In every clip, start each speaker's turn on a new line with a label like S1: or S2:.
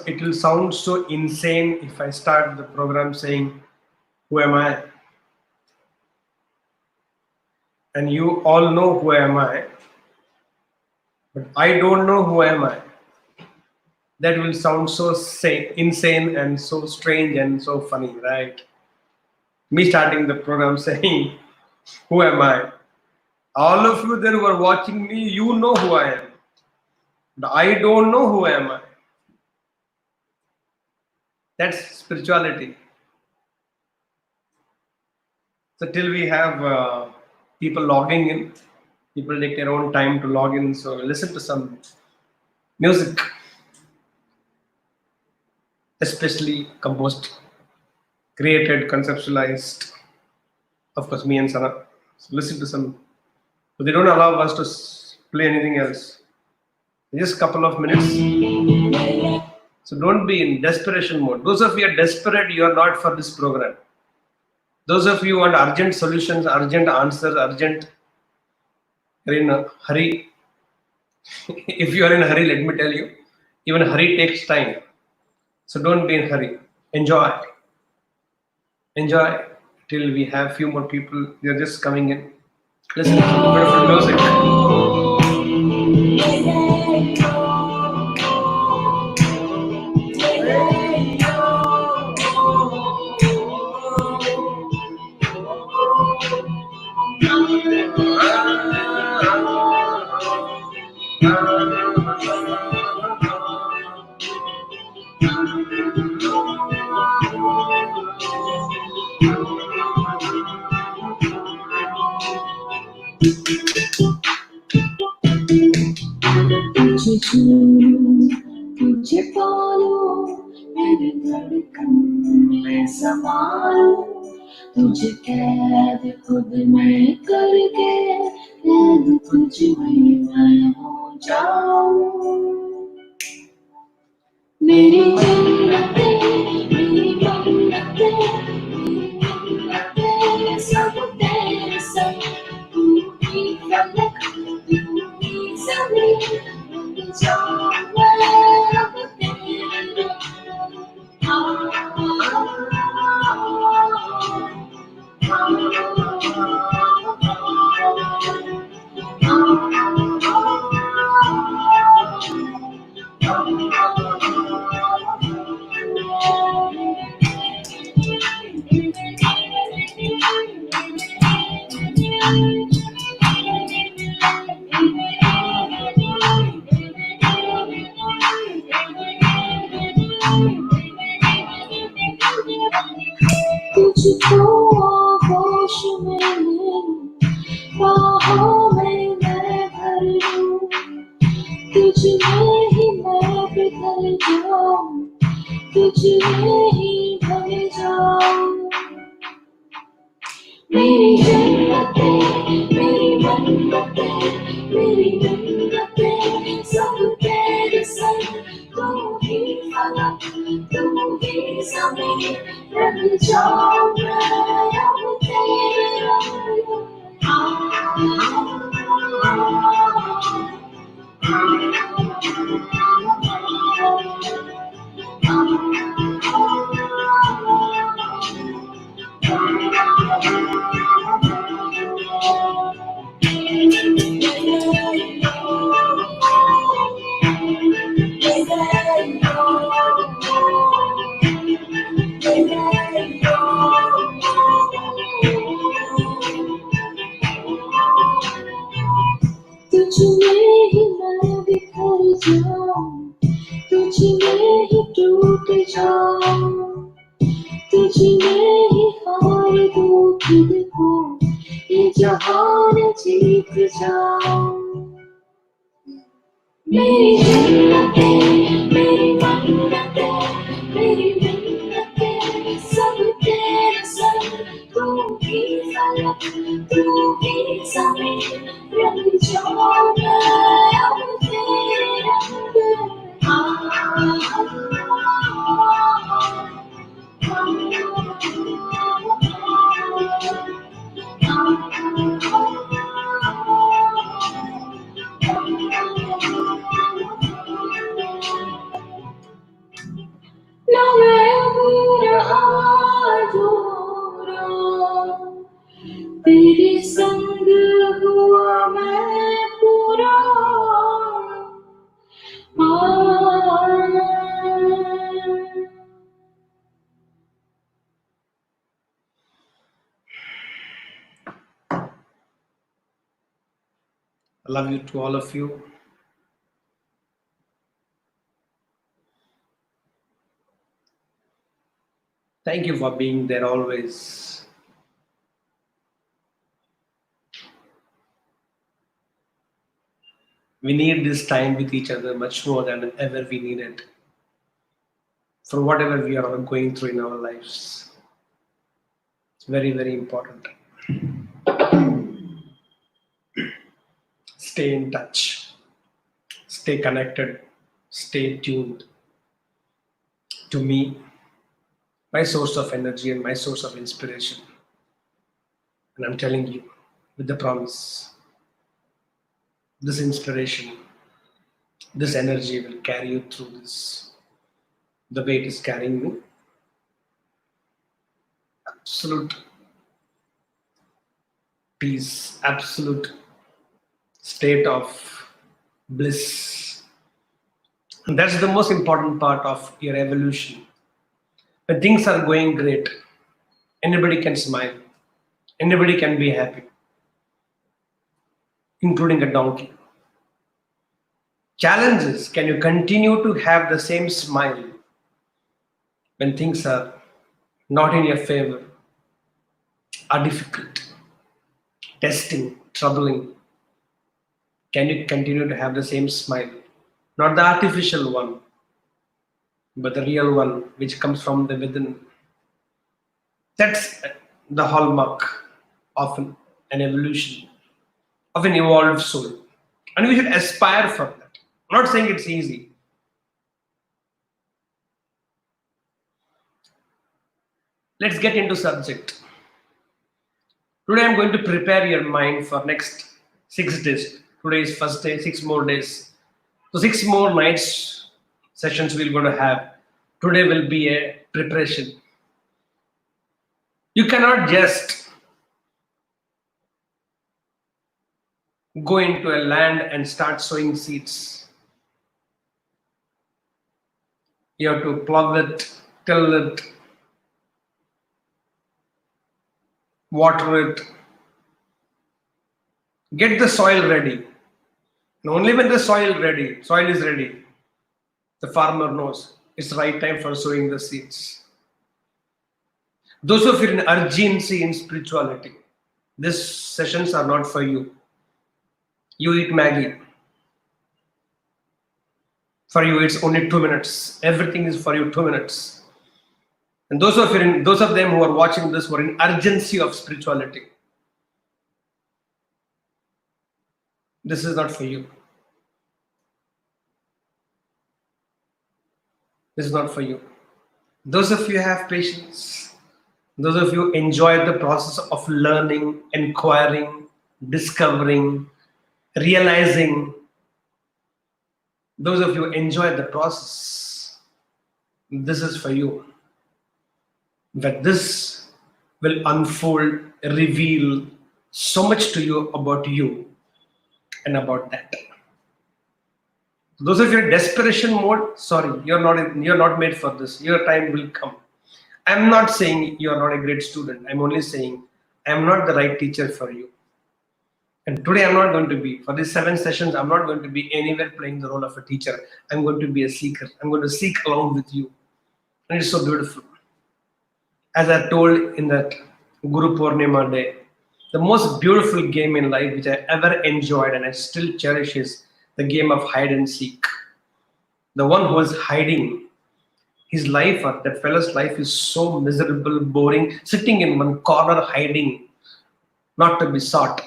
S1: It will sound so insane if I start the program saying, "Who am I?" And you all know who am I, but I don't know who am I. That will sound so insane and so strange and so funny, right? Me starting the program saying, "Who am I?" All of you there who are watching me, you know who I am. But I don't know who am I. That's spirituality. So till we have people logging in, people take their own time to log in. So listen to some music, especially composed, created, conceptualized. Of course, me and Sana. So listen to some. But they don't allow us to play anything else. Just a couple of minutes. So don't be in desperation mode. Those of you are desperate, you are not for this program. Those of you who want urgent solutions, urgent answers, urgent, you're in a hurry. If you are in a hurry, let me tell you, even hurry takes time. So don't be in a hurry. Enjoy. Enjoy till we have few more people. They're just coming in. Listen to some beautiful music.
S2: तुझे छूऊं, तुझे पालूं, मेरी धड़कन में समा लूं, तुझे कैद खुद में करके कैद तुझ में मैं हो जाऊं। मेरी जन्नतें, मेरी मन्नतें, मेरी मन्नतें सब तेरे संग, तू ही फलक, तू ही ज़मीं, बन जाऊं मैं अब तेरे रंग। तुझको आगोश में ले लूं, बाहों में मैं भर लूं, तुझ में ही मैं पिघल जाऊं, तुझ में ही ढल जाऊं। मेरी जन्नतें, मेरी मन्नतें, मेरी मन्नतें सब तेरे संग, तू ही फलक, तू ही ज़मीं, बन जाऊं मैं अब तेरे रंग। तुझ में ही मैं बिखर जाऊं, तुझ में ही टूट जाऊं, तुझ में ही हार दूं खुद को, ये जहान जीत जाऊं। मेरी जन्नतें, मेरी मन्नतें, मेरी मिन्नतें, सब तेरे संग, तू ही फलक, तू ही ज़मीन, रंग जाऊं मैं अब तेरे रंग। ना मैं अब रहा अधूरा, तेरे संग हुआ मैं पूरा।
S1: I love you to all of you. Thank you for being there always. We need this time with each other much more than ever we need it for whatever we are going through in our lives. It's very, very important. Stay in touch, stay connected, stay tuned to me, my source of energy and my source of inspiration. And I'm telling you, with the promise, this inspiration, this energy will carry you through this. The way it is carrying me, absolute peace, absolute state of bliss. And that's the most important part of your evolution. When things are going great, anybody can smile, anybody can be happy, including a donkey. Challenge is, can you continue to have the same smile when things are not in your favor, are difficult, testing, troubling? Can you continue to have the same smile? Not the artificial one, but the real one which comes from the within. That's the hallmark of an evolution, of an evolved soul. And we should aspire for that. I'm not saying it's easy. Let's get into subject. Today I'm going to prepare your mind for next 6 days. Today is first day, 6 more days. So 6 more nights sessions we're going to have. Today will be a preparation. You cannot just go into a land and start sowing seeds. You have to plow it, till it, water it, get the soil ready. And only when the soil is ready, the farmer knows it's the right time for sowing the seeds. Those of you in urgency in spirituality, these sessions are not for you. You eat Maggie. For you, it's only 2 minutes. Everything is for you 2 minutes. And those of them who are watching this who are in urgency of spirituality, this is not for you. This is not for you. Those of you have patience. Those of you enjoy the process of learning, inquiring, discovering, realizing. Those of you enjoy the process. This is for you. That this will unfold, reveal so much to you about you and about that. Those of you in desperation mode, sorry, you're not made for this. Your time will come. I'm not saying you're not a great student. I'm only saying I'm not the right teacher for you. And today I'm not going to be, for these 7 sessions, I'm not going to be anywhere playing the role of a teacher. I'm going to be a seeker. I'm going to seek along with you. And it's so beautiful. As I told in that Guru Purnima day, the most beautiful game in life which I ever enjoyed and I still cherish is the game of hide and seek. The one who is hiding, his life or that fellow's life is so miserable, boring, sitting in one corner hiding, not to be sought.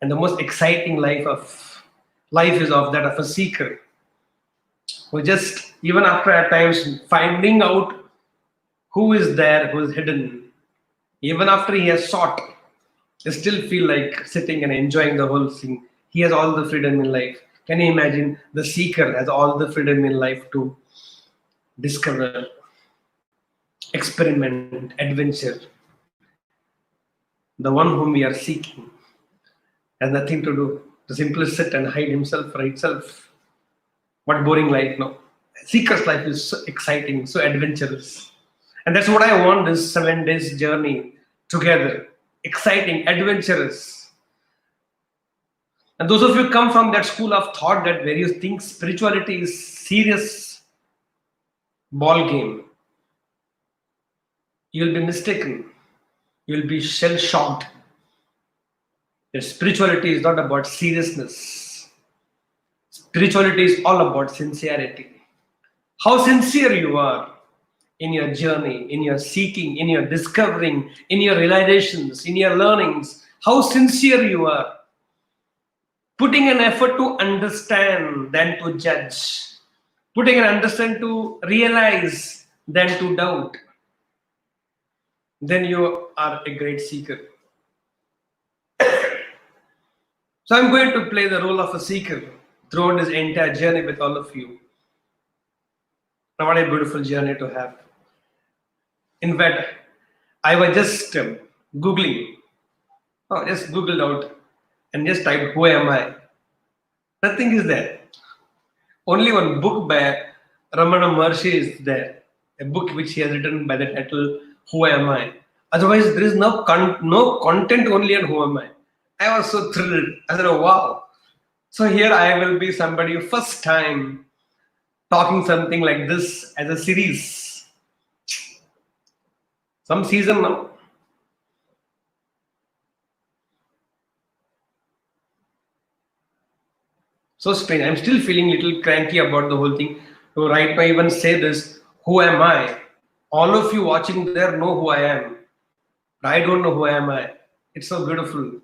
S1: And the most exciting life is of that of a seeker who just even after at times finding out who is there, who is hidden, even after he has sought, they still feel like sitting and enjoying the whole thing. He has all the freedom in life. Can you imagine the seeker has all the freedom in life to discover, experiment, adventure? The one whom we are seeking has nothing to do. To simply sit and hide himself for itself. What boring life, no? Seeker's life is so exciting, so adventurous. And that's what I want this 7 days journey together. Exciting, adventurous. And those of you come from that school of thought that where you think spirituality is serious ball game, you'll be mistaken. You'll be shell shocked. That spirituality is not about seriousness. Spirituality is all about sincerity. How sincere you are in your journey, in your seeking, in your discovering, in your realizations, in your learnings. How sincere you are. Putting an effort to understand than to judge. Putting an understand to realize than to doubt. Then you are a great seeker. So I'm going to play the role of a seeker throughout this entire journey with all of you. Now, what a beautiful journey to have. In fact, I was just Googling, just Googled out and just typed, who am I? Nothing is there. Only one book by Ramana Maharshi is there. A book which he has written by the title, Who Am I? Otherwise, there is no content only on who am I. I was so thrilled. I said, oh, wow. So here I will be somebody first time talking something like this as a series. Some season now. So strange. I'm still feeling a little cranky about the whole thing. To right now even say this, who am I? All of you watching there know who I am. I don't know who am I. It's so beautiful.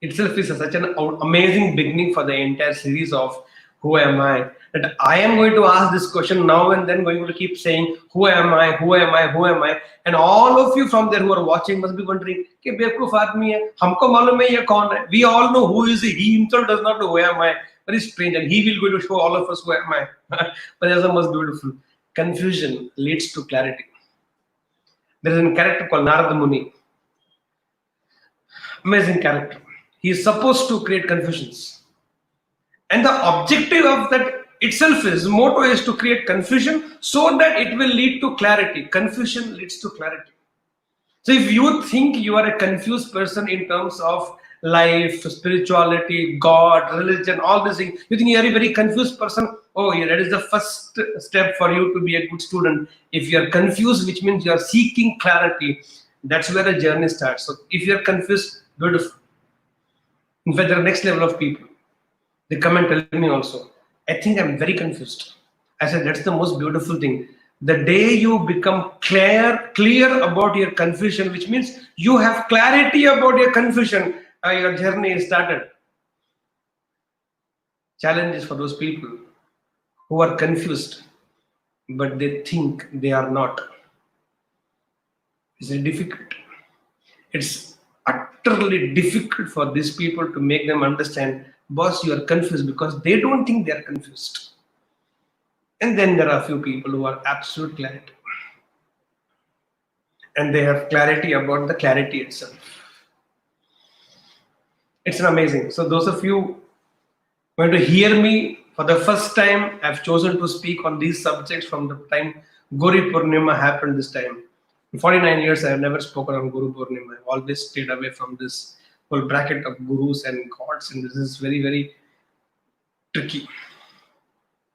S1: Itself is such an amazing beginning for the entire series of who am I. That I am going to ask this question now and then going to keep saying who am I, who am I, who am I, and all of you from there who are watching must be wondering कि बेवकूफ आदमी है, हमको मालूम है ये कौन है. We all know who is he. He himself does not know who am I. Very strange, and he will going to show all of us who am I. But that's the most beautiful. Confusion leads to clarity. There is a character called Narada Muni. Amazing character. He is supposed to create confusions. And the objective of that itself is, motto is to create confusion so that it will lead to clarity. Confusion leads to clarity. So if you think you are a confused person in terms of life, spirituality, God, religion, all these things, you think you are a very confused person, oh yeah, that is the first step for you to be a good student. If you are confused, which means you are seeking clarity, that's where the journey starts. So if you are confused, beautiful. In fact, there are next level of people. They come and tell me also, I think I'm very confused. I said, that's the most beautiful thing. The day you become clear about your confusion, which means you have clarity about your confusion, your journey is started. Challenges for those people who are confused, but they think they are not. It's difficult. It's utterly difficult for these people to make them understand, boss, you are confused, because they don't think they are confused. And then there are a few people who are absolute clarity. And they have clarity about the clarity itself. It's amazing. So those of you going to hear me For the first time, I've chosen to speak on these subjects from the time Guru Purnima happened this time. In 49 years, I have never spoken on Guru Purnima. I've always stayed away from this whole bracket of gurus and gods, and this is very, very tricky.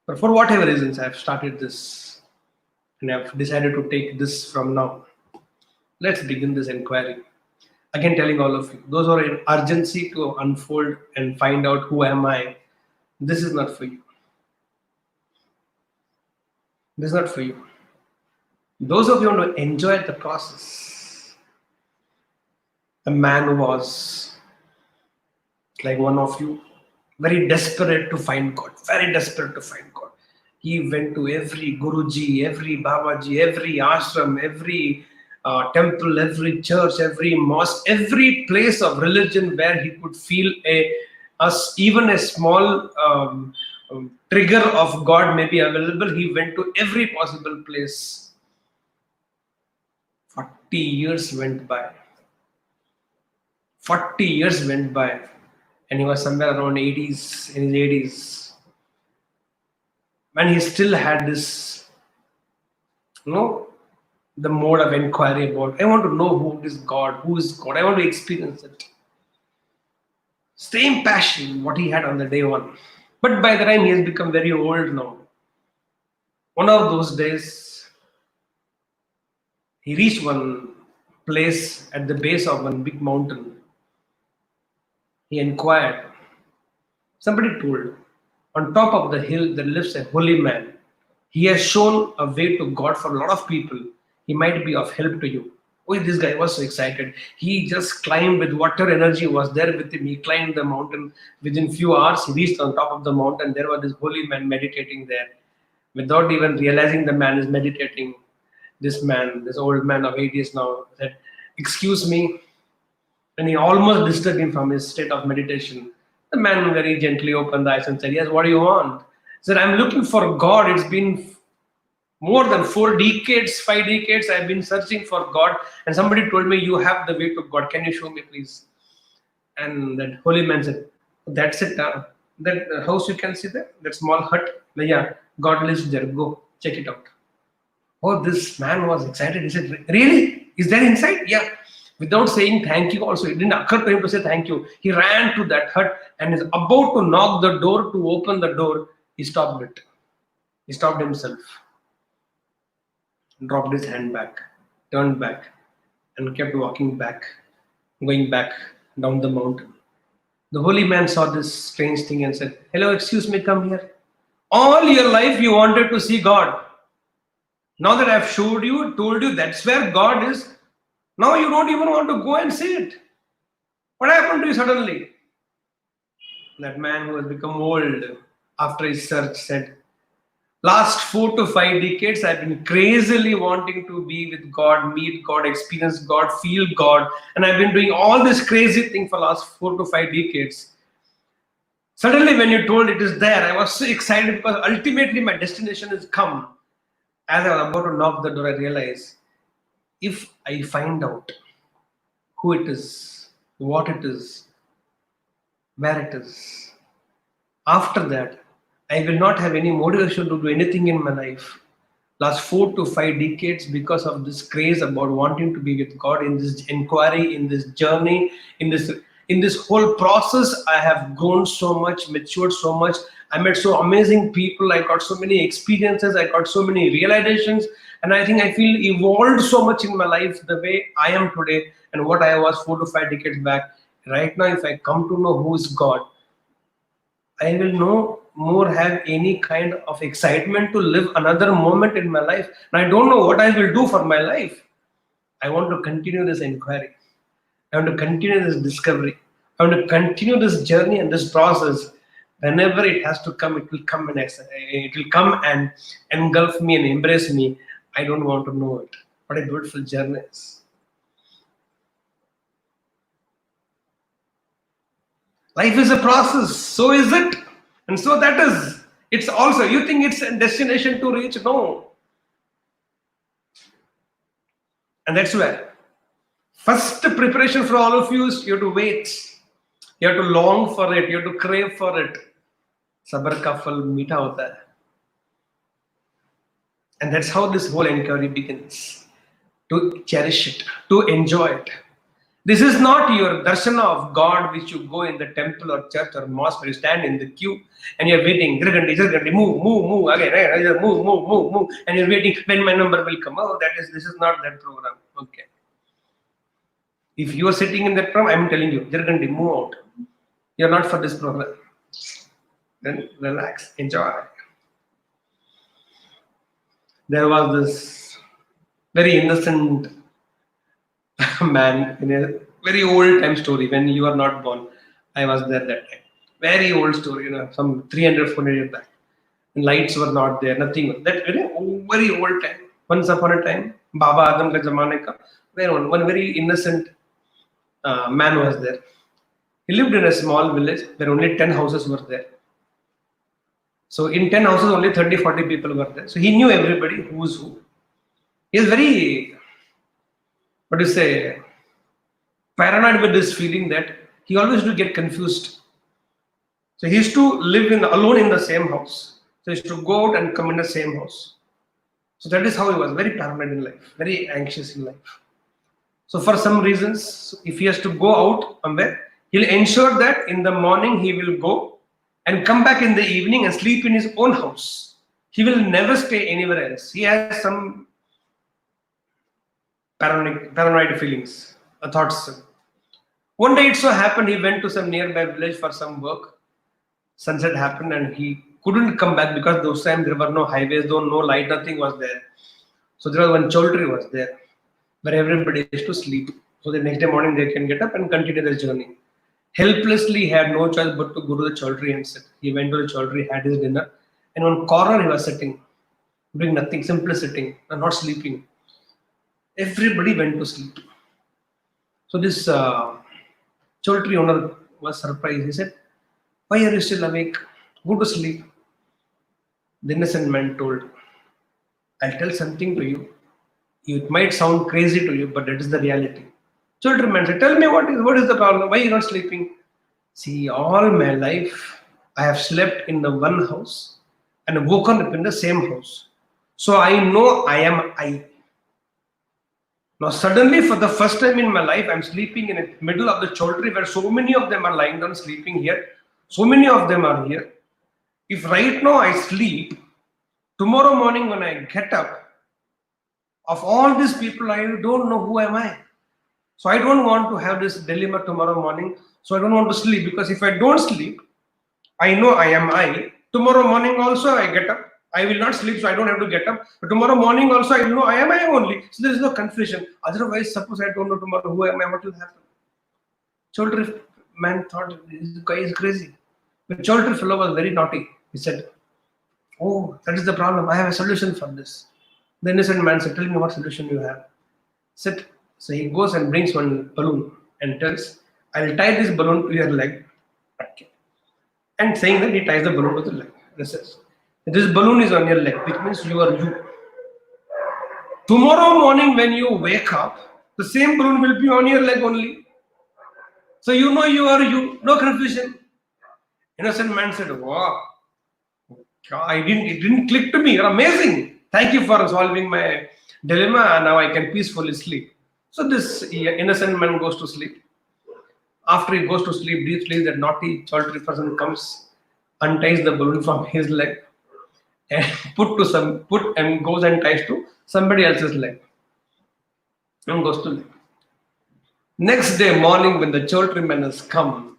S1: But for whatever reasons, I've started this and I've decided to take this from now. Let's begin this inquiry. Again, telling all of you, those who are in urgency to unfold and find out who am I, this is not for you. This is not for you. Those of you who want to enjoy the process, a man was like one of you, very desperate to find God, very desperate to find God. He went to every Guruji, every Babaji, every ashram, every temple, every church, every mosque, every place of religion where he could feel even a small trigger of God may be available. He went to every possible place. 40 years went by. 40 years went by, and he was somewhere around 80s, in his 80s. And he still had this, the mode of inquiry about, I want to know who is God, I want to experience it. Same passion what he had on the day one. But by the time he has become very old now, one of those days, he reached one place at the base of one big mountain. He inquired. Somebody told, on top of the hill there lives a holy man. He has shown a way to God for a lot of people. He might be of help to you. Oh, this guy was so excited. He just climbed with whatever energy was there with him. He climbed the mountain. Within few hours, he reached on top of the mountain. There was this holy man meditating there. Without even realizing the man is meditating, this man, this old man of 80s now, said, "Excuse me." And he almost disturbed him from his state of meditation. The man very gently opened the eyes and said, "Yes, what do you want?" He said, "I'm looking for God. It's been more than 4 decades, 5 decades, I've been searching for God. And somebody told me, you have the way to God. Can you show me, please?" And that holy man said, "That's it. That house you can see there, that small hut. Yeah, God lives there. Go, check it out." Oh, this man was excited. He said, "Really? Is there inside?" Yeah. Without saying thank you also, it didn't occur to him to say thank you. He ran to that hut and is about to knock the door, to open the door. He stopped it. He stopped himself, dropped his hand back, turned back, and kept walking back, going back down the mountain. The holy man saw this strange thing and said, "Hello, excuse me, come here. All your life you wanted to see God. Now that I've showed you, told you that's where God is, now you don't even want to go and see it. What happened to you suddenly?" That man who has become old after his search said, "Last 4 to 5 decades, I've been crazily wanting to be with God, meet God, experience God, feel God. And I've been doing all this crazy thing for last 4 to 5 decades. Suddenly, when you told it is there, I was so excited because ultimately my destination is come. As I was about to knock the door, I realized if I find out who it is, what it is, where it is, after that, I will not have any motivation to do anything in my life. Last 4 to 5 decades, because of this craze about wanting to be with God, in this inquiry, in this journey, in this whole process, I have grown so much, matured so much. I met so amazing people. I got so many experiences. I got so many realizations, and I think I feel evolved so much in my life, the way I am today and what I was 4 to 5 decades back. Right now, if I come to know who is God, I will no more have any kind of excitement to live another moment in my life. And I don't know what I will do for my life. I want to continue this inquiry. I want to continue this discovery. I want to continue this journey and this process. Whenever it has to come, it will come and it will come and engulf me and embrace me. I don't want to know it. What a beautiful journey it is. Life is a process, so is it. And so that is, it's also, you think it's a destination to reach? No. And that's where first preparation for all of you is you have to wait. You have to long for it. You have to crave for it. सब्र का फल मीठा होता है. And that's how this whole inquiry begins. To cherish it, to enjoy it. This is not your darshana of God which you go in the temple or church or mosque where you stand in the queue and you're waiting, jirgandi, jirgandi, move, again, move, and you're waiting when my number will come. Oh, this is not that program. Okay. If you are sitting in that program, I'm telling you, jirgandi, move out. You're not for this program. Then relax, enjoy. There was this very innocent man in a very old time story when you are not born. I was there that time. Very old story, some 300, 400 years back. And lights were not there, nothing. That very old time. Once upon a time, Baba Adam ka zamane ka, one very innocent man was there. He lived in a small village where only 10 houses were there. So in 10 houses, only 30, 40 people were there. So he knew everybody who's who. He is very, what do you say, paranoid with this feeling that he always do get confused. So he used to live alone in the same house. So he used to go out and come in the same house. So that is how he was, very paranoid in life, very anxious in life. So for some reasons, if he has to go out somewhere, he'll ensure that in the morning he will go and come back in the evening and sleep in his own house. He will never stay anywhere else. He has some paranoid feelings, thoughts. One day it so happened he went to some nearby village for some work. Sunset happened and he couldn't come back because those times there were no highways, no light, nothing was there. So there was one choultry was there where everybody used to sleep. So the next day morning they can get up and continue their journey. Helplessly, he had no choice but to go to the choultry and sit. He went to the choultry, had his dinner, and on corner he was sitting, doing nothing, simply sitting and not sleeping. Everybody went to sleep. So this choultry owner was surprised. He said, "Why are you still awake? Go to sleep." The innocent man told, "I'll tell something to you. It might sound crazy to you, but that is the reality." Children man said, "Tell me what is the problem? Why are you not sleeping?" See, all my life I have slept in the one house and woken up in the same house. So I know I am I. Now suddenly for the first time in my life I'm sleeping in the middle of the choultry where so many of them are lying down sleeping here. So many of them are here. If right now I sleep, tomorrow morning when I get up, of all these people I don't know who am I. So I don't want to have this dilemma tomorrow morning. So I don't want to sleep because if I don't sleep, I know I am I. Tomorrow morning also I get up. I will not sleep, so I don't have to get up. But tomorrow morning also I know I am I only. So there is no confusion. Otherwise, suppose I don't know tomorrow who am I, what will happen? Choultry man thought this guy is crazy. But Choultry fellow was very naughty. He said, "Oh, that is the problem. I have a solution for this." The innocent man said, "Tell me what solution you have." Sit. So he goes and brings one balloon and tells, "I'll tie this balloon to your leg." Okay. And saying that he ties the balloon to the leg. This is this balloon is on your leg, which means you are you. Tomorrow morning when you wake up, the same balloon will be on your leg only. So you know you are you, no confusion. Innocent man said, "Wow, it didn't click to me. You're amazing. Thank you for solving my dilemma, and now I can peacefully sleep." So this innocent man goes to sleep. After he goes to sleep, deep sleep, that naughty choultry person comes, unties the balloon from his leg, and put and goes and ties to somebody else's leg and goes to sleep. Next day morning, when the choultryman has come,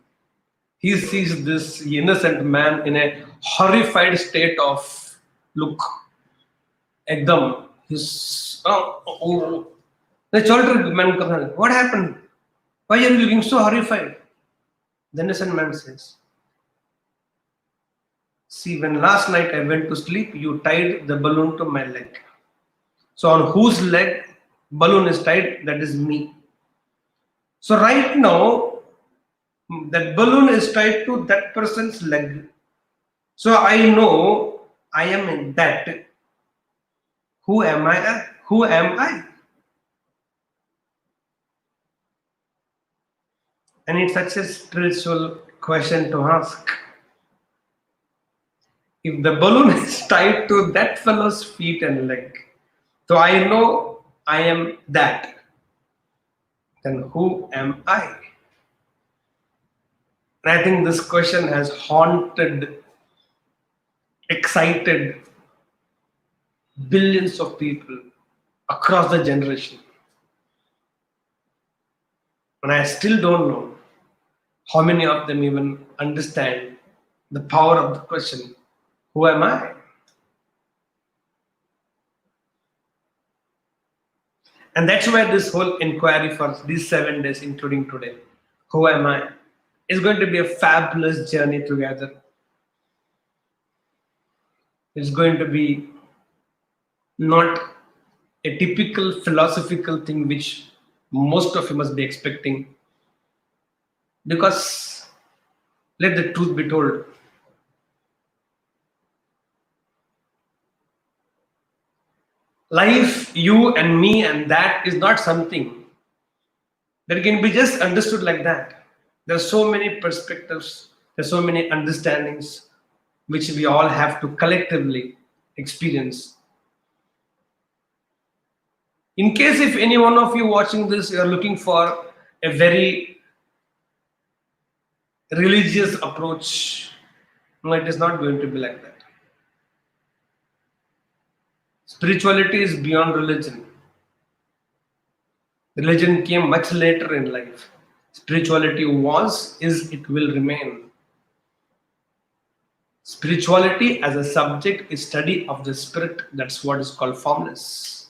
S1: he sees this innocent man in a horrified state of look. Ekdam, he's oh. The choultryman comes, "What happened? Why are you looking so horrified?" The innocent man says, "See, when last night I went to sleep, you tied the balloon to my leg. So on whose leg balloon is tied, that is me. So right now, that balloon is tied to that person's leg. So I know I am in that. Who am I? Who am I?" And it's such a spiritual question to ask. If the balloon is tied to that fellow's feet and leg, so I know I am that, then who am I? And I think this question has haunted, excited billions of people across the generation. And I still don't know how many of them even understand the power of the question, who am I? And that's why this whole inquiry for these 7 days, including today, who am I, is going to be a fabulous journey together. It's going to be not a typical philosophical thing which most of you must be expecting. Because let the truth be told, life, you and me, and that is not something that can be just understood like that. There are so many perspectives, there are so many understandings which we all have to collectively experience. In case if any one of you watching this, you are looking for a very religious approach, no, it is not going to be like that. Spirituality is beyond religion. Religion came much later in life. Spirituality was, is, it will remain. Spirituality as a subject is study of the spirit. That's what is called formless.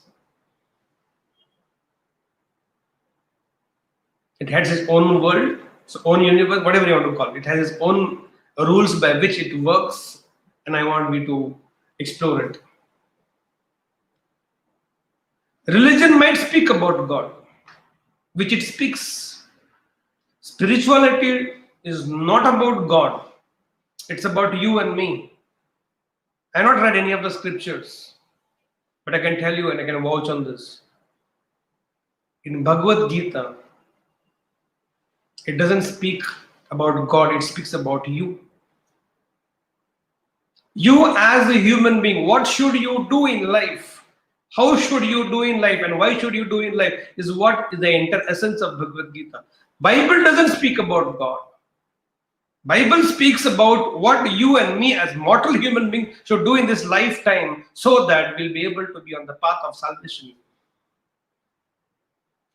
S1: It has its own world, its own universe, whatever you want to call it. It has its own rules by which it works, and I want me to explore it. Religion might speak about God, which it speaks. Spirituality is not about God, it's about you and me. I have not read any of the scriptures, but I can tell you and I can vouch on this. In Bhagavad Gita, it doesn't speak about God, it speaks about you. You as a human being, what should you do in life? How should you do in life and why should you do in life is what is the entire essence of Bhagavad Gita. Bible doesn't speak about God. Bible speaks about what you and me as mortal human beings should do in this lifetime so that we'll be able to be on the path of salvation.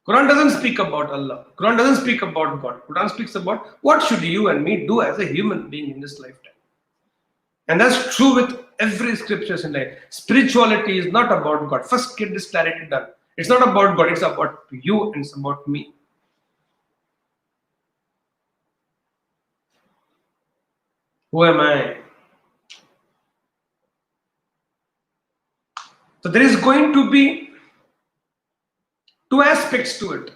S1: Quran doesn't speak about Allah. Quran doesn't speak about God. Quran speaks about what should you and me do as a human being in this lifetime. And that's true with every scriptures in life. Spirituality is not about God. First get this clarity done. It's not about God, it's about you and it's about me. Who am I? So there is going to be two aspects to it,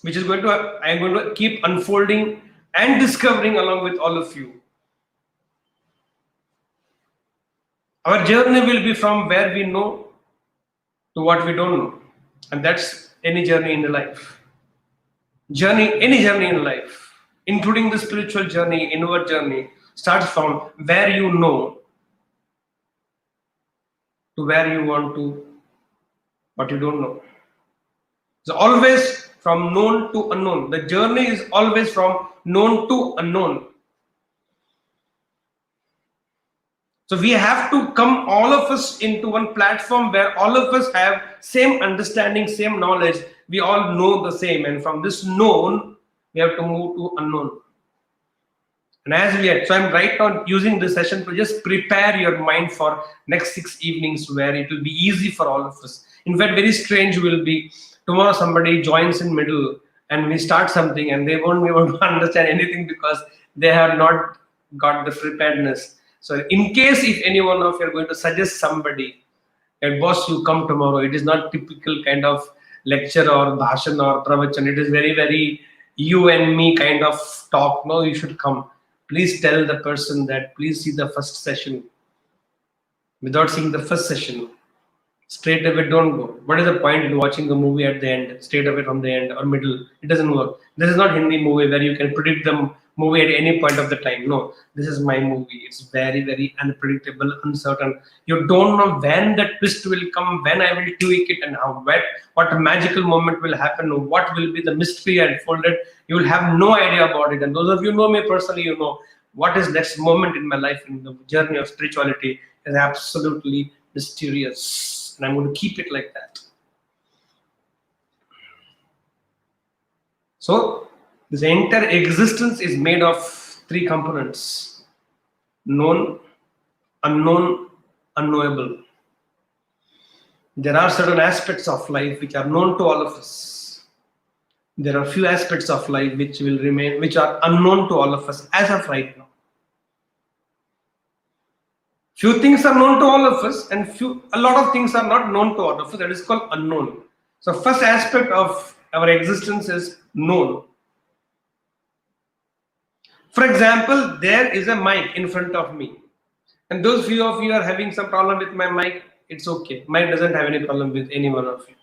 S1: which is going to I'm going to keep unfolding and discovering along with all of you. Our journey will be from where we know to what we don't know. And that's any journey in life. Any journey in life, including the spiritual journey, inward journey, starts from where you know to where you want to, what you don't know. So always from known to unknown. The journey is always from known to unknown. So we have to come all of us into one platform where all of us have same understanding, same knowledge. We all know the same. And from this known, we have to move to unknown. And as we are, so I'm right now using this session to just prepare your mind for next 6 evenings where it will be easy for all of us. In fact, very strange will be tomorrow somebody joins in middle and we start something and they won't be able to understand anything because they have not got the preparedness. So in case if any one of you are going to suggest somebody, and boss, you come tomorrow, it is not typical kind of lecture or bhashan or pravachan. It is very, very you and me kind of talk. No, you should come. Please tell the person that please see the first session. Without seeing the first session, straight away don't go. What is the point in watching the movie at the end, straight away from the end or middle? It doesn't work. This is not Hindi movie where you can predict the movie at any point of the time. No, this is my movie. It's very, very unpredictable, uncertain. You don't know when the twist will come, when I will tweak it, and how what magical moment will happen, what will be the mystery unfolded. You will have no idea about it. And those of you who know me personally, you know what is next moment in my life in the journey of spirituality is absolutely mysterious. And I'm going to keep it like that. So this entire existence is made of three components: known, unknown, unknowable. There are certain aspects of life which are known to all of us. There are few aspects of life which will remain, which are unknown to all of us as of right now. Few things are known to all of us, and a lot of things are not known to all of us. That is called unknown. So first aspect of our existence is known. For example, there is a mic in front of me, and those few of you are having some problem with my mic. It's okay. Mic doesn't have any problem with any one of you.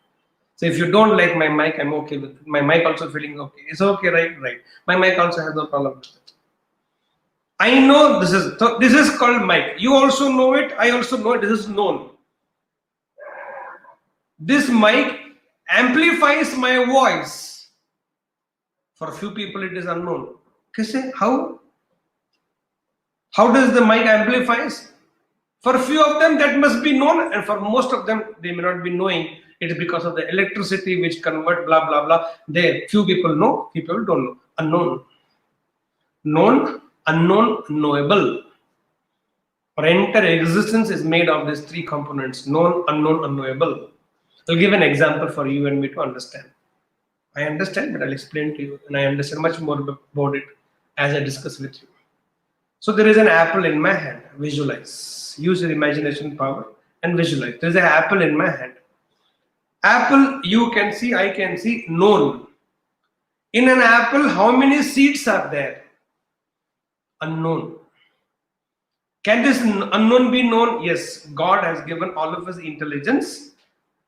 S1: So if you don't like my mic, I'm okay with it. My mic also feeling okay. It's okay, right? Right. My mic also has no problem with it. I know this is called mic. You also know it. I also know it. This is known. This mic amplifies my voice. For a few people, it is unknown. Okay, how? How does the mic amplifies? For a few of them, that must be known, and for most of them, they may not be knowing. It is because of the electricity which convert blah blah blah. There, few people know, people don't know. Unknown, known, unknown, knowable. Our entire existence is made of these three components: known, unknown, unknowable. I'll give an example for you and me to understand. I understand, but I'll explain to you, and I understand much more about it as I discuss with you. So there is an apple in my hand. Visualize. Use your imagination power and visualize. There is an apple in my hand. Apple, you can see, I can see, known. In an apple, how many seeds are there? Unknown. Can this unknown be known? Yes. God has given all of us intelligence.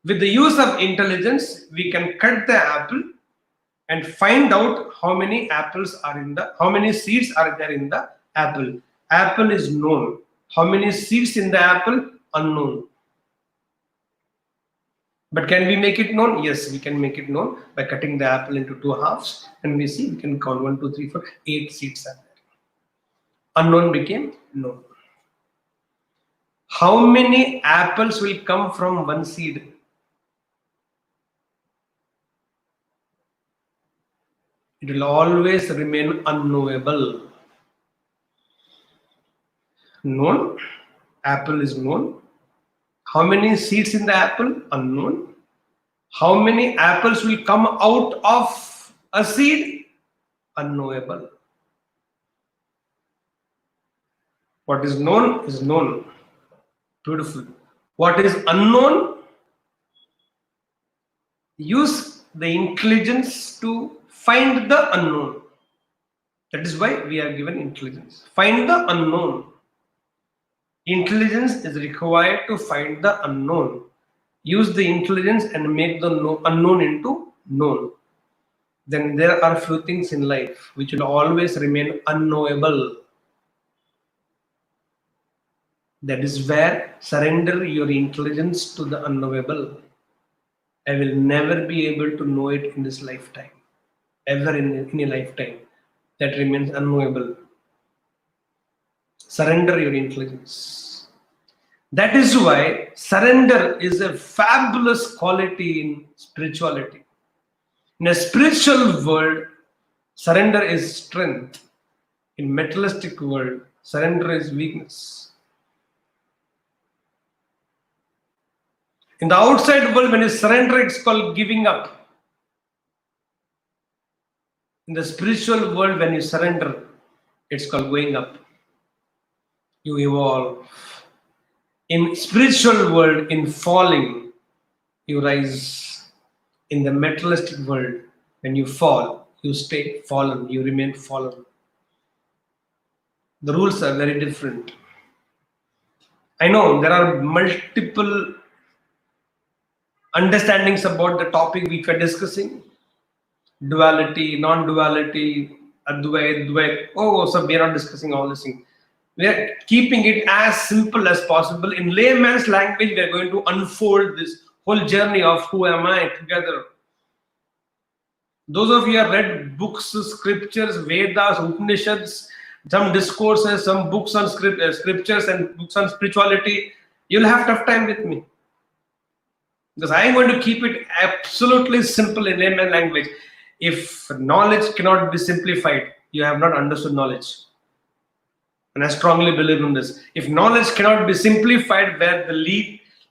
S1: With the use of intelligence, we can cut the apple and find out how many seeds are there in the apple. Apple is known. How many seeds in the apple? Unknown. But can we make it known? Yes, we can make it known by cutting the apple into two halves, and we see we can count 1, 2, 3, 4, 8 seeds are there. Unknown became known. How many apples will come from one seed? It will always remain unknowable. Known, apple is known. How many seeds in the apple? Unknown. How many apples will come out of a seed? Unknowable. What is known is known. Beautiful. What is unknown? Use the intelligence to find the unknown. That is why we are given intelligence. Find the unknown. Intelligence is required to find the unknown. Use the intelligence and make the unknown into known. Then there are few things in life which will always remain unknowable. That is where surrender your intelligence to the unknowable. I will never be able to know it in this lifetime. Ever in a lifetime. That remains unknowable. Surrender your intelligence. That is why surrender is a fabulous quality in spirituality. In a spiritual world, surrender is strength. In materialistic world, surrender is weakness. In the outside world, when you surrender, it's called giving up. In the spiritual world, when you surrender, it's called going up. You evolve. In spiritual world, in falling, you rise. In the materialistic world, when you fall, you stay fallen, you remain fallen. The rules are very different. I know there are multiple understandings about the topic we are discussing. Duality, non-duality, Advait. Oh, so we are not discussing all this thing. We are keeping it as simple as possible. In layman's language, we are going to unfold this whole journey of who am I together. Those of you have read books, scriptures, Vedas, Upanishads, some discourses, some books on scriptures and books on spirituality, you'll have tough time with me. Because I am going to keep it absolutely simple in layman language. If knowledge cannot be simplified, you have not understood knowledge. And I strongly believe in this. If knowledge cannot be simplified, where the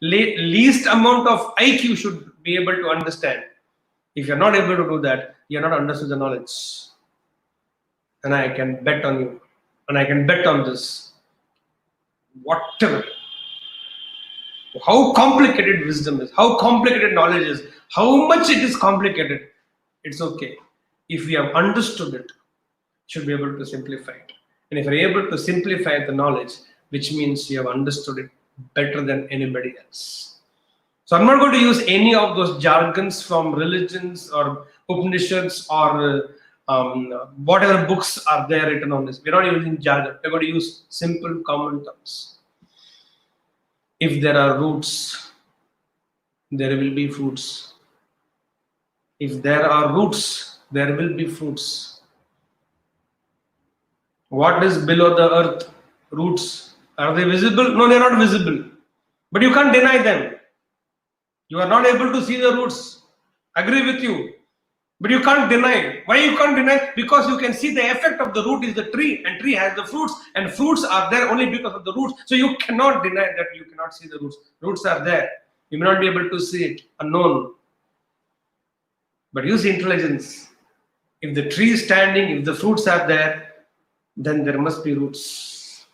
S1: least amount of IQ should be able to understand, if you're not able to do that, you're not understood the knowledge. And I can bet on you. And I can bet on this. Whatever. How complicated wisdom is, how complicated knowledge is, how much it is complicated, it's okay. If we have understood it, should be able to simplify it. And if you're able to simplify the knowledge, which means you have understood it better than anybody else. So I'm not going to use any of those jargons from religions or Upanishads or whatever books are there written on this. We're not using jargon. We're going to use simple common terms. If there are roots, there will be fruits. If there are roots, there will be fruits. What is below the earth? Roots. Are they visible? No, they are not visible. But you can't deny them. You are not able to see the roots. Agree with you. But you can't deny. Why you can't deny? Because you can see the effect of the root is the tree, and tree has the fruits, and fruits are there only because of the roots. So you cannot deny that you cannot see the roots. Roots are there. You may not be able to see it, unknown. But use intelligence. If the tree is standing, if the fruits are there, then there must be roots.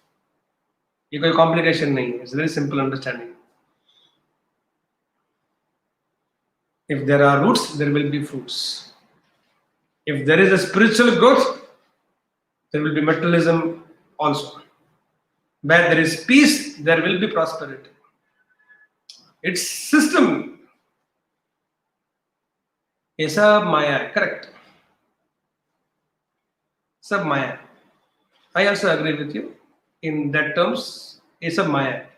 S1: It's no complication. It's a very simple understanding. If there are roots, there will be fruits. If there is a spiritual growth, there will be materialism also. Where there is peace, there will be prosperity. It's system. ये सब माया है, correct? सब माया है. I also agree with you in that terms. ये सब माया है.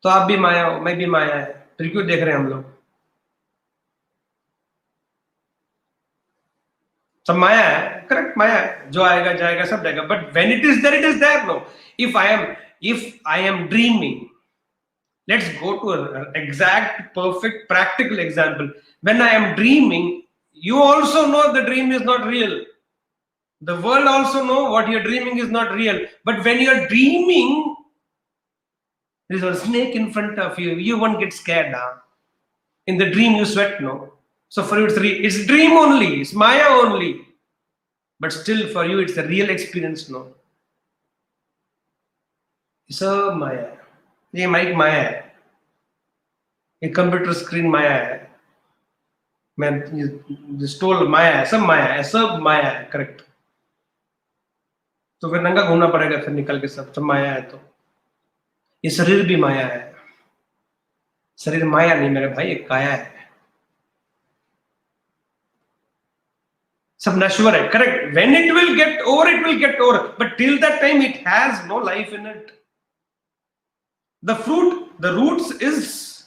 S1: तो आप भी माया हो, मैं भी माया है. फिर क्यों देख रहे हैं हम लोग? सब माया है, correct? माया है. जो आएगा जाएगा सब जाएगा. But when it is there. No. If I am dreaming, let's go to an exact, perfect, practical example. When I am dreaming, you also know the dream is not real. The world also know what you're dreaming is not real. But when you're dreaming, there's a snake in front of you. You won't get scared. Huh? In the dream, you sweat, no? So for you, it's dream only. It's maya only. But still, for you, it's a real experience, no? It's a maya. ये mic माया है, ये computer screen माया है, मैं stall माया है, सब माया है, correct. तो फिर नंगा घूमना पड़ेगा फिर निकल के सब माया है. तो ये शरीर भी माया है. शरीर माया नहीं मेरे भाई, एक काया है. सब नश्वर है, correct. When it will get over, but till that time it has no life in it. The roots is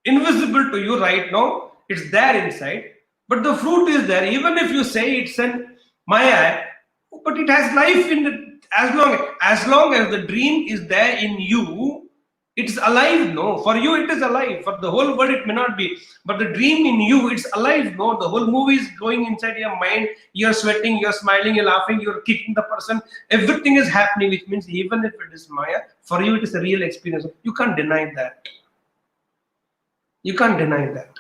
S1: invisible to you right now. It's there inside, but the fruit is there. Even if you say it's an maya, but it has life in it. As long as the dream is there in you, it's alive. No, for you it is alive. For the whole world it may not be, but the dream in you, it's alive. No, the whole movie is going inside your mind. You're sweating, you're smiling, you're laughing, you're kicking the person. Everything is happening, which means even if it is maya, for you it is a real experience. You can't deny that. You can't deny that.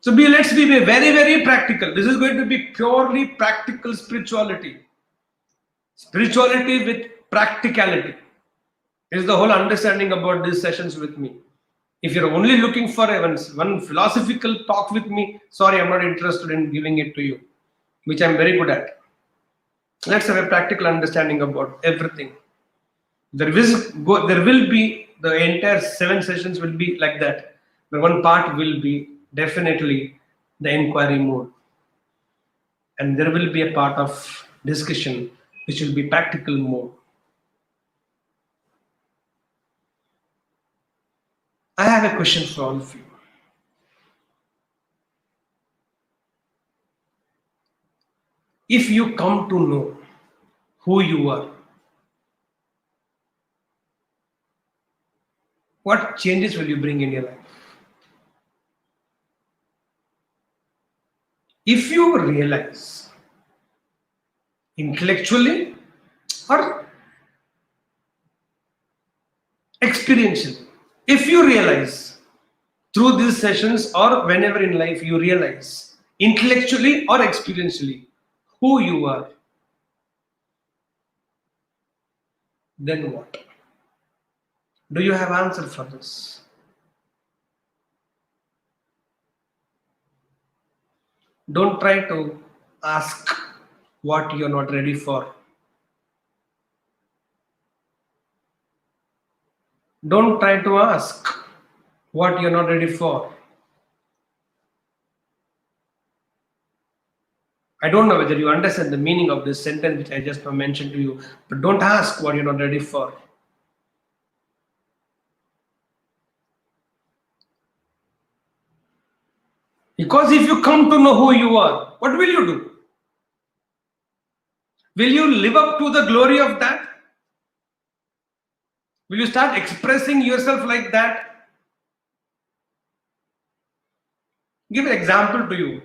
S1: So let's be very, very practical. This is going to be purely practical spirituality. Spirituality with practicality is the whole understanding about these sessions with me. If you're only looking for one philosophical talk with me, sorry, I'm not interested in giving it to you, which I'm very good at. Let's have a practical understanding about everything. There will be the entire 7 sessions will be like that. The one part will be definitely the inquiry mode. and there will be a part of discussion which will be practical more. I have a question for all of you. If you come to know who you are, what changes will you bring in your life? If you realize intellectually or experientially, if you realize through these sessions or whenever in life you realize intellectually or experientially who you are, then what? Do you have answer for this? Don't try to ask what you're not ready for. Don't try to ask what you're not ready for. I don't know whether you understand the meaning of this sentence which I just now mentioned to you, but don't ask what you're not ready for. Because if you come to know who you are, what will you do? Will you live up to the glory of that? Will you start expressing yourself like that? Give an example to you.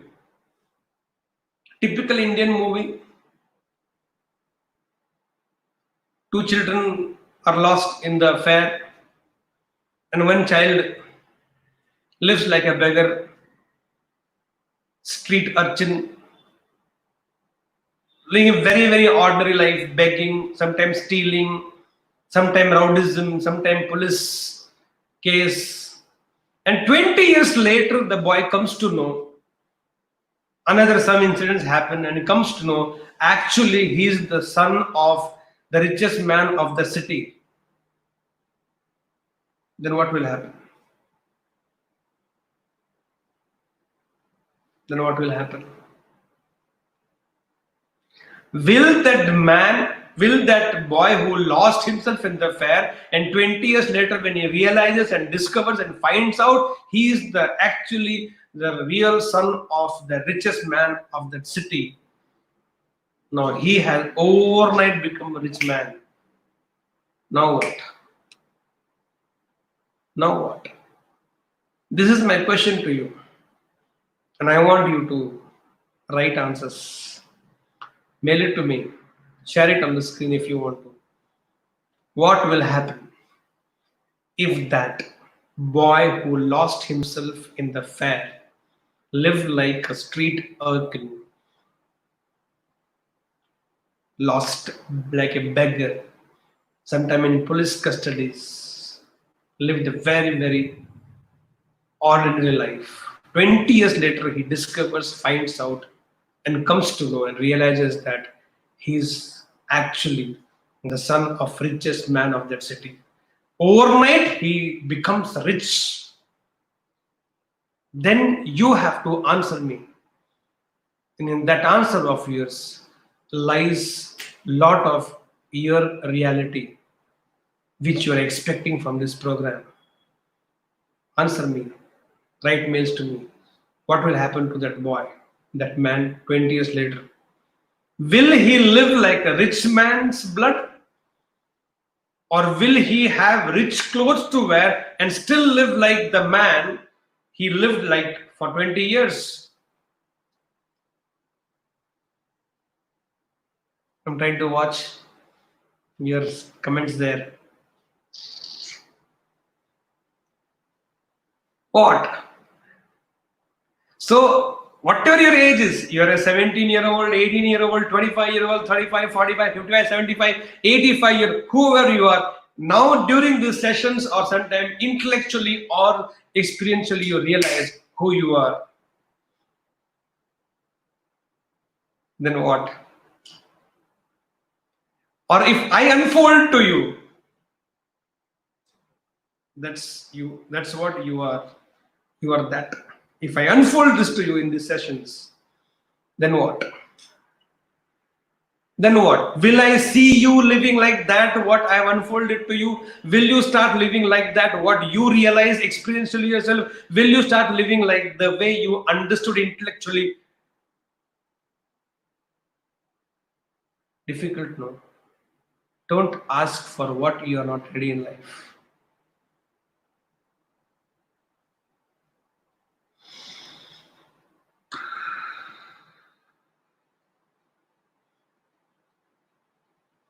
S1: Typical Indian movie. Two children are lost in the fair, and one child lives like a beggar, street urchin, living a very, very ordinary life, begging, sometimes stealing, sometimes rowdyism, sometimes police case. And 20 years later, the boy comes to know another some incidents happen, and he comes to know actually he is the son of the richest man of the city. Then what will happen? Then what will happen? Will that boy who lost himself in the fair and 20 years later when he realizes and discovers and finds out he is actually the real son of the richest man of that city. Now he has overnight become a rich man. Now what? Now what? This is my question to you. And I want you to write answers. Mail it to me. Share it on the screen if you want to. What will happen if that boy who lost himself in the fair lived like a street urchin, lost like a beggar, sometime in police custodies, lived a very, very ordinary life. 20 years later, he discovers, finds out, and comes to know and realizes that he's actually the son of richest man of that city. Overnight, he becomes rich. Then you have to answer me. And in that answer of yours lies lot of your reality, which you are expecting from this program. Answer me. Write mails to me. What will happen to that boy, that man 20 years later? Will he live like a rich man's blood? Or will he have rich clothes to wear and still live like the man he lived like for 20 years? I'm trying to watch your comments there. What? So, whatever your age is, you're a 17-year-old, 18-year-old, 25-year-old, 35, 45, 55, 75, 85-year, whoever you are, now during these sessions or sometime intellectually or experientially you realize who you are. Then what? Or if I unfold to you, that's you, that's what you are. You are that. If I unfold this to you in these sessions, then what? Then what? Will I see you living like that, what I have unfolded to you? Will you start living like that, what you realize experientially yourself? Will you start living like the way you understood intellectually? Difficult, no? Don't ask for what you are not ready in life.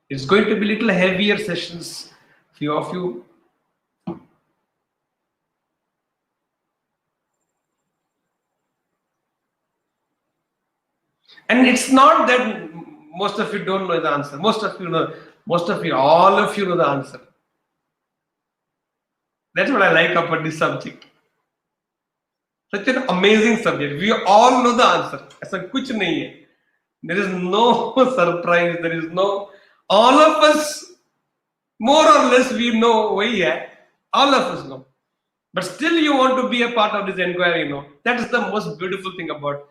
S1: It's going to be little heavier sessions, few of you. And it's not that most of you don't know the answer. Most of you know, most of you, all of you know the answer. That's what I like about this subject. Such an amazing subject. We all know the answer. ऐसा कुछ नहीं है. There is no surprise. There is no. All of us, more or less, we know वही है. All of us know. But still, you want to be a part of this inquiry. That is the most beautiful thing about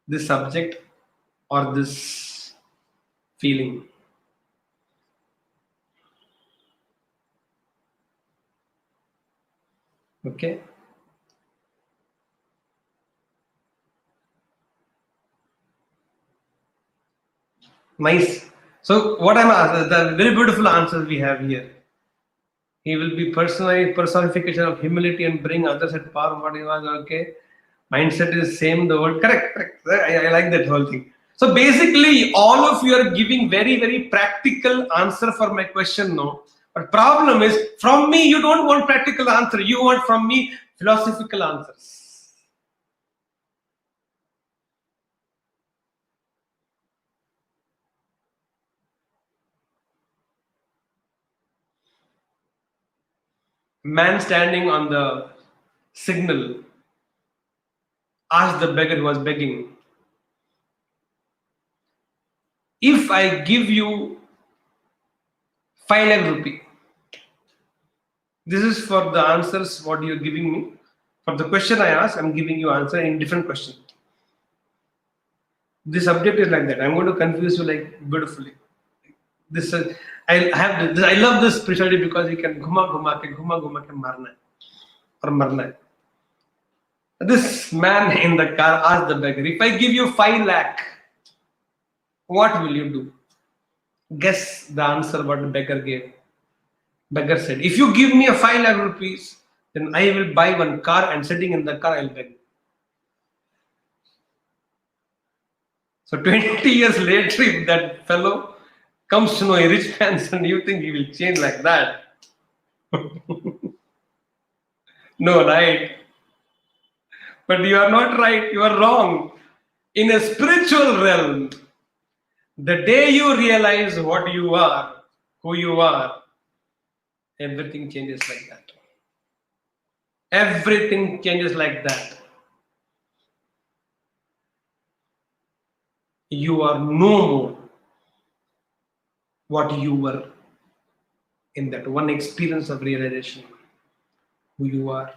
S1: this subject or this feeling. Okay. Nice. So what I'm asking, the very beautiful answers we have here. He will be personification of humility and bring others at par. What he was, okay. Mindset is same. The word correct. I like that whole thing. So basically, all of you are giving very, very practical answer for my question, no. But problem is, from me, you don't want practical answer. You want from me philosophical answers. Man standing on the signal asked the beggar who was begging, if I give you 5 lakh rupee, this is for the answers what you're giving me. For the question I asked, I'm giving you answer in different question. The subject is like that. I'm going to confuse you like beautifully. This I have this, I love this spirituality because you can ghuma ke marna or marna. This man in the car asked the beggar, if I give you 5 lakh, what will you do? Guess the answer what the beggar gave. Beggar said, if you give me a 5 lakh rupees, then I will buy one car and sitting in the car I'll beg. So 20 years later, if that fellow comes to know a rich man and you think he will change like that? No, right? But you are not right, you are wrong. In a spiritual realm, the day you realize what you are, who you are, everything changes like that. Everything changes like that. You are no more what you were in that one experience of realization, who you are.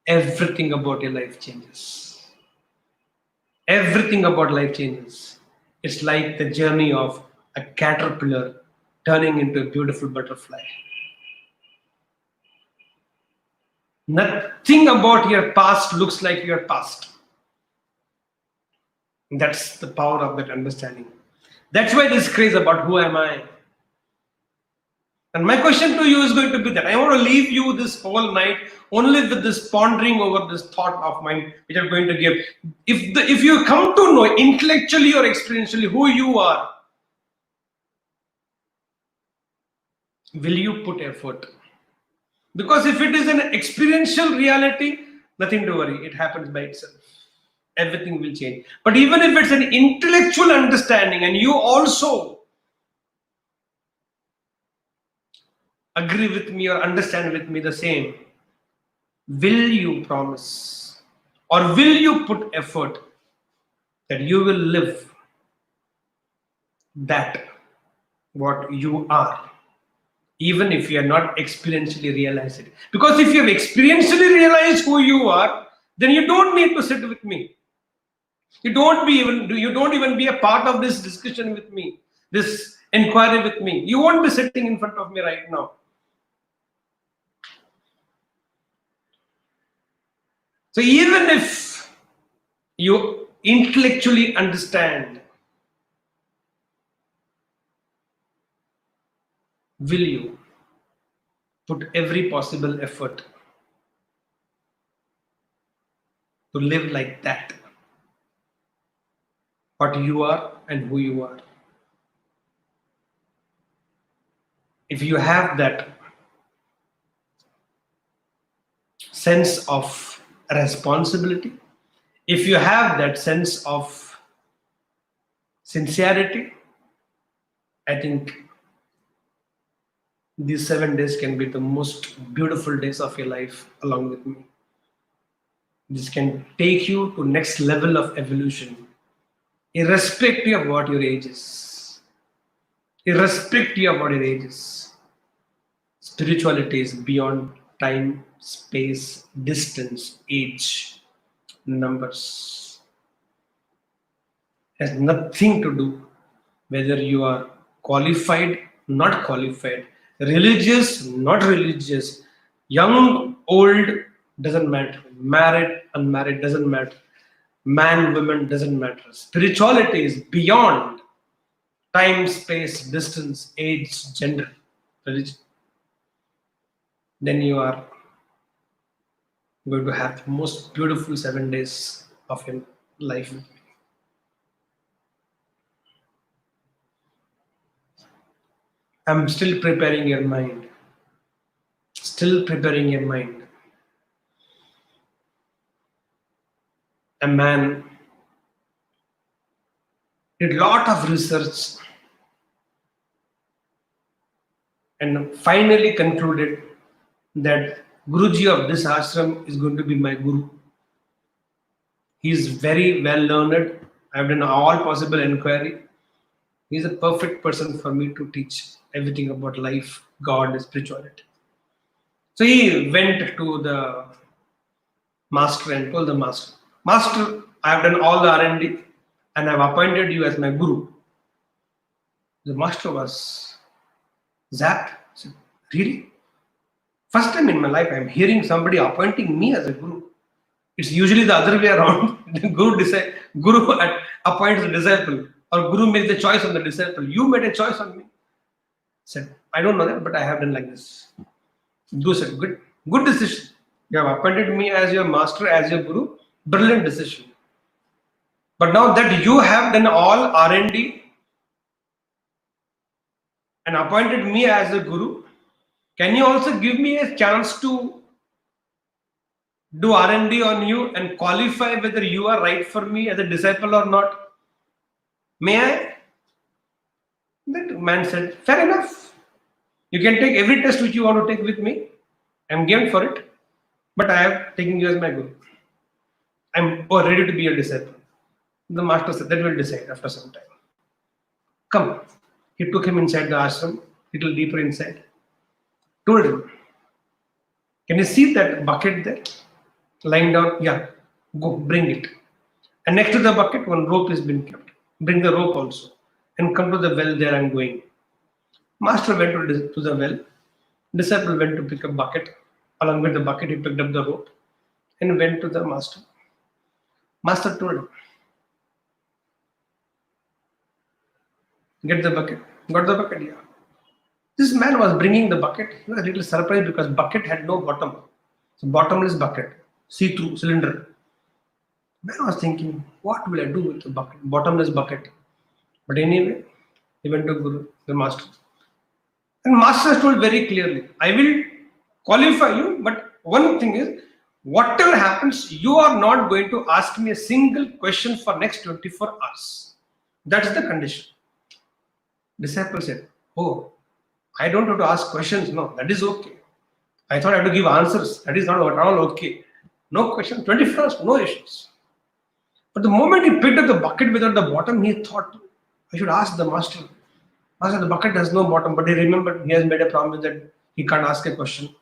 S1: Everything about your life changes. Everything about life changes. It's like the journey of a caterpillar turning into a beautiful butterfly. Nothing about your past looks like your past. That's the power of that understanding. That's why this craze about who am I. And my question to you is going to be that I want to leave you this whole night only with this pondering over this thought of mine, which I'm going to give. If you come to know intellectually or experientially who you are, will you put effort? Because if it is an experiential reality, nothing to worry. It happens by itself. Everything will change. But even if it's an intellectual understanding and you also agree with me or understand with me the same, will you promise or will you put effort that you will live that what you are, even if you are not experientially realized it? Because if you have experientially realized who you are, then you don't need to sit with me. You don't even be a part of this discussion with me, this inquiry with me. You won't be sitting in front of me right now. So even if you intellectually understand, will you put every possible effort to live like that? What you are and who you are. If you have that sense of responsibility, if you have that sense of sincerity, I think these 7 days can be the most beautiful days of your life along with me. This can take you to next level of evolution, irrespective of what your age is. Irrespective of what your age is. Spirituality is beyond time, space, distance, age, numbers. Has nothing to do whether you are qualified, not qualified, religious, not religious, young, old, doesn't matter, married, unmarried, doesn't matter, man, woman, doesn't matter. Spirituality is beyond time, space, distance, age, gender, religion. Then you are going to have the most beautiful 7 days of your life. I'm still preparing your mind. Still preparing your mind. A man did a lot of research and finally concluded that Guruji of this ashram is going to be my guru. He is very well learned. I've done all possible inquiry. He is a perfect person for me to teach everything about life, God, and spirituality. So he went to the master and told the master, Master, I have done all the R&D and I've appointed you as my guru. The master was zapped. He said, really? First time in my life I'm hearing somebody appointing me as a guru. It's usually the other way around. The guru appoints the disciple, or guru makes the choice on the disciple. You made a choice on me. Said, I don't know that, but I have done like this. Guru said, good decision. You have appointed me as your master, as your guru. Brilliant decision. But now that you have done all R&D and appointed me as a guru, can you also give me a chance to do R&D on you and qualify whether you are right for me as a disciple or not? May I? That man said, fair enough. You can take every test which you want to take with me. I'm game for it. But I have taken you as my guru. I'm ready to be your disciple. The master said, that will decide after some time. Come. He took him inside the ashram, little deeper inside. Told him, can you see that bucket there? Lying down? Yeah. Go, bring it. And next to the bucket, one rope has been kept. Bring the rope also. And come to the well there I'm going. Master went to the well. Disciple went to pick a bucket. Along with the bucket, he picked up the rope and went to the master. Master told him, get the bucket. Got the bucket? Yeah. This man was bringing the bucket. He was a little surprised because bucket had no bottom. So bottomless bucket, see-through cylinder. Man was thinking, what will I do with the bucket, bottomless bucket? But anyway, he went to Guru, the master. And master told very clearly, I will qualify you, but one thing is, whatever happens, you are not going to ask me a single question for next 24 hours. That's the condition. Disciple said, oh, I don't have to ask questions. No, that is okay. I thought I had to give answers. That is not at all okay. No question, 24 hours, no issues. But the moment he picked up the bucket without the bottom, he thought, I should ask the master. Master, the bucket has no bottom, but he remembered he has made a promise that he can't ask a question.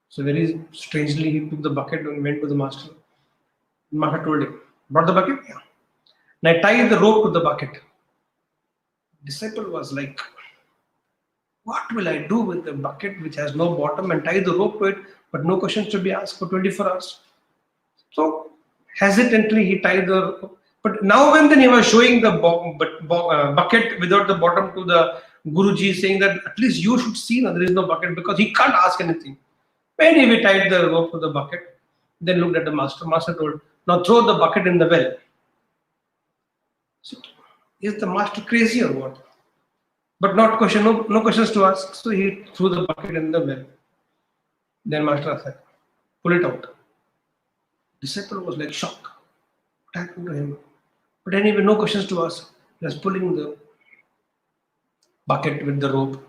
S1: So very strangely, he took the bucket and went to the master. The master told him, brought the bucket? Yeah. and I tied the rope to the bucket. Disciple was like, what will I do with the bucket which has no bottom and tie the rope to it, but no questions to be asked for 24 hours? So hesitantly he tied the rope. But now when then he was showing the bucket without the bottom to the Guruji, saying that at least you should see that there is no bucket because he can't ask anything. When he tied the rope to the bucket, then looked at the master. Master told, now throw the bucket in the well. So, is the master crazy or what? But no questions to ask. So he threw the bucket in the well. Then master said, pull it out. Disciple was like shocked. What happened to him? But anyway, no questions to ask. He was pulling the bucket with the rope.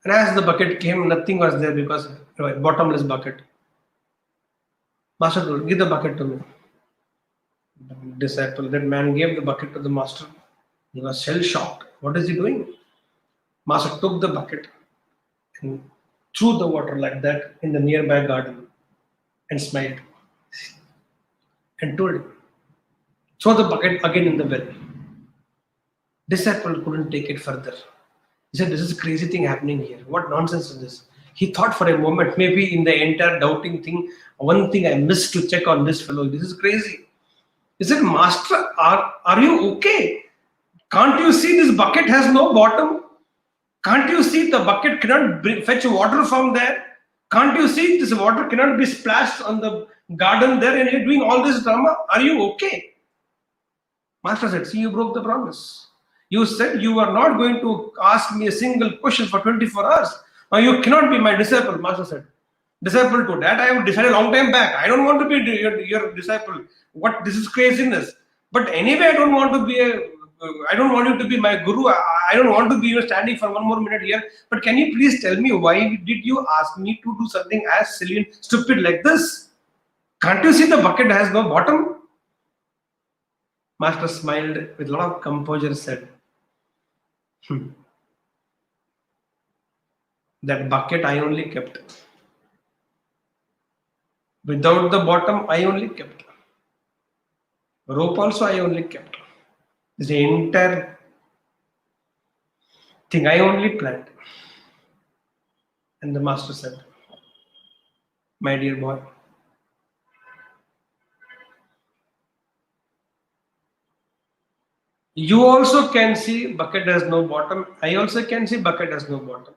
S1: And as the bucket came, nothing was there because bottomless bucket. Master told, give the bucket to me. The disciple, that man gave the bucket to the master. He was shell shocked. What is he doing? Master took the bucket and threw the water like that in the nearby garden and smiled and told him, throw the bucket again in the well. Disciple couldn't take it further. He said, this is a crazy thing happening here. What nonsense is this? He thought for a moment, maybe in the entire doubting thing, one thing I missed to check on this fellow. This is crazy. He said, Master, are you okay? Can't you see this bucket has no bottom? Can't you see the bucket cannot fetch water from there? Can't you see this water cannot be splashed on the garden there and you're doing all this drama? Are you okay? Master said, see, you broke the promise. You said you are not going to ask me a single question for 24 hours. Now you cannot be my disciple, Master said. Disciple to that, I have decided a long time back. I don't want to be your disciple. What, this is craziness. But anyway, I don't want you to be my guru. I don't want to be standing for one more minute here. But can you please tell me why did you ask me to do something as silly and stupid like this? Can't you see the bucket has no bottom? Master smiled with a lot of composure, said, that bucket I only kept. Without the bottom, I only kept. Rope also I only kept. The entire thing I only planned. And the master said, my dear boy, you also can see bucket has no bottom. I also can see bucket has no bottom.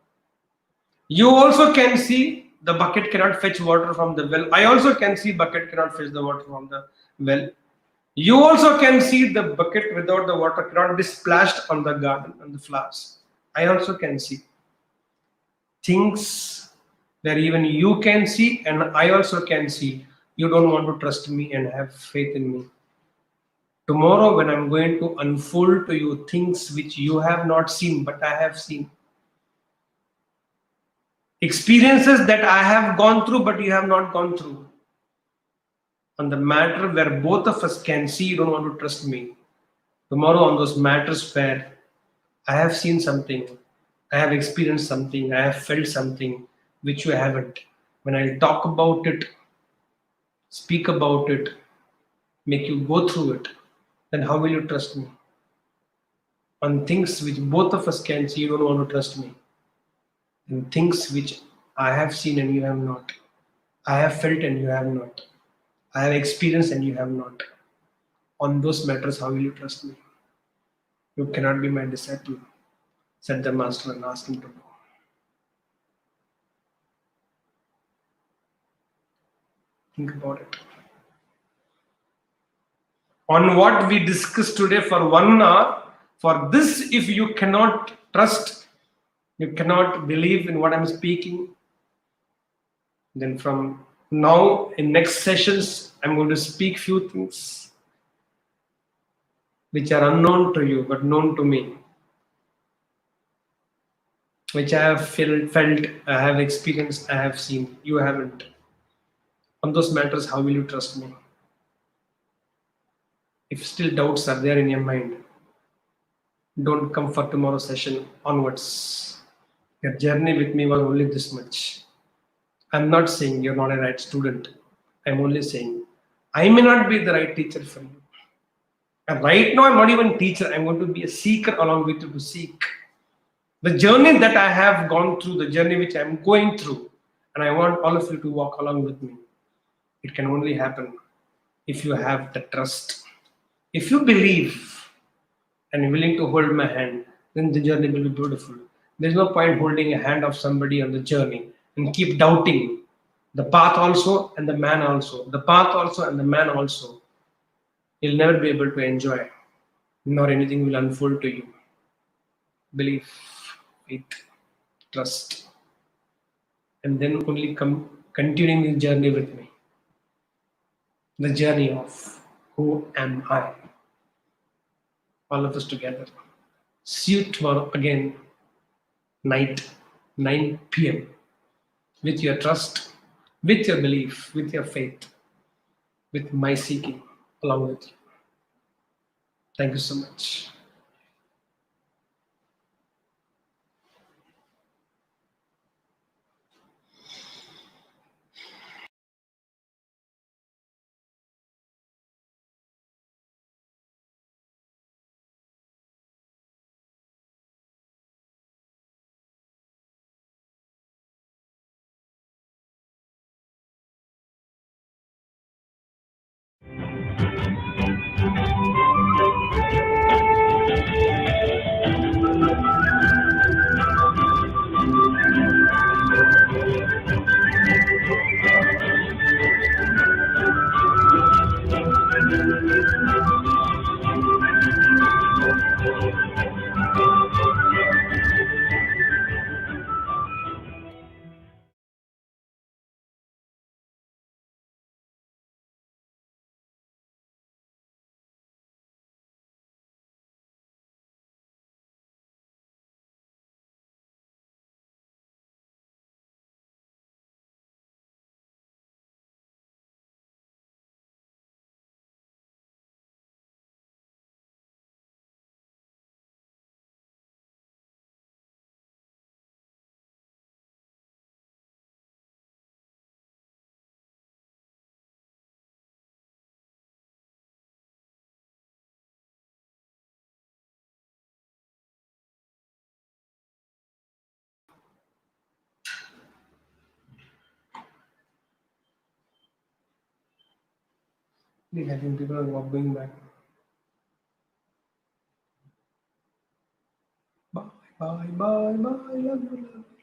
S1: You also can see the bucket cannot fetch water from the well. I also can see bucket cannot fetch the water from the well. You also can see the bucket without the water cannot be splashed on the garden and the flowers. I also can see things where even you can see and I also can see. You don't want to trust me and have faith in me. Tomorrow when I'm going to unfold to you things which you have not seen but I have seen. Experiences that I have gone through but you have not gone through. On the matter where both of us can see you don't want to trust me. Tomorrow on those matters where I have seen something, I have experienced something, I have felt something which you haven't. When I talk about it, speak about it, make you go through it, then how will you trust me? On things which both of us can see, you don't want to trust me. And things which I have seen and you have not. I have felt and you have not. I have experienced and you have not. On those matters, how will you trust me? You cannot be my disciple, said the master and asked him to go. Think about it. On what we discussed today for 1 hour, for this, if you cannot trust, you cannot believe in what I'm speaking, then from now in next sessions, I'm going to speak few things which are unknown to you but known to me, which I have felt, I have experienced, I have seen. You haven't. On those matters, how will you trust me? If still doubts are there in your mind, don't come for tomorrow's session onwards. Your journey with me was only this much. I'm not saying you're not a right student. I'm only saying I may not be the right teacher for you. And right now, I'm not even a teacher. I'm going to be a seeker along with you to seek. The journey that I have gone through, the journey which I'm going through, and I want all of you to walk along with me. It can only happen if you have the trust. If you believe and you're willing to hold my hand, then the journey will be beautiful. There's no point holding a hand of somebody on the journey and keep doubting the path also and the man also. The path also and the man also. You'll never be able to enjoy, nor anything will unfold to you. Believe, faith, trust, and then only come continuing the journey with me. The journey of who am I? All of us together. See you tomorrow again, night, 9 p.m. with your trust, with your belief, with your faith, with my seeking along with you. Thank you so much. I think people are going back. Bye, bye, bye, bye. Love you, love you.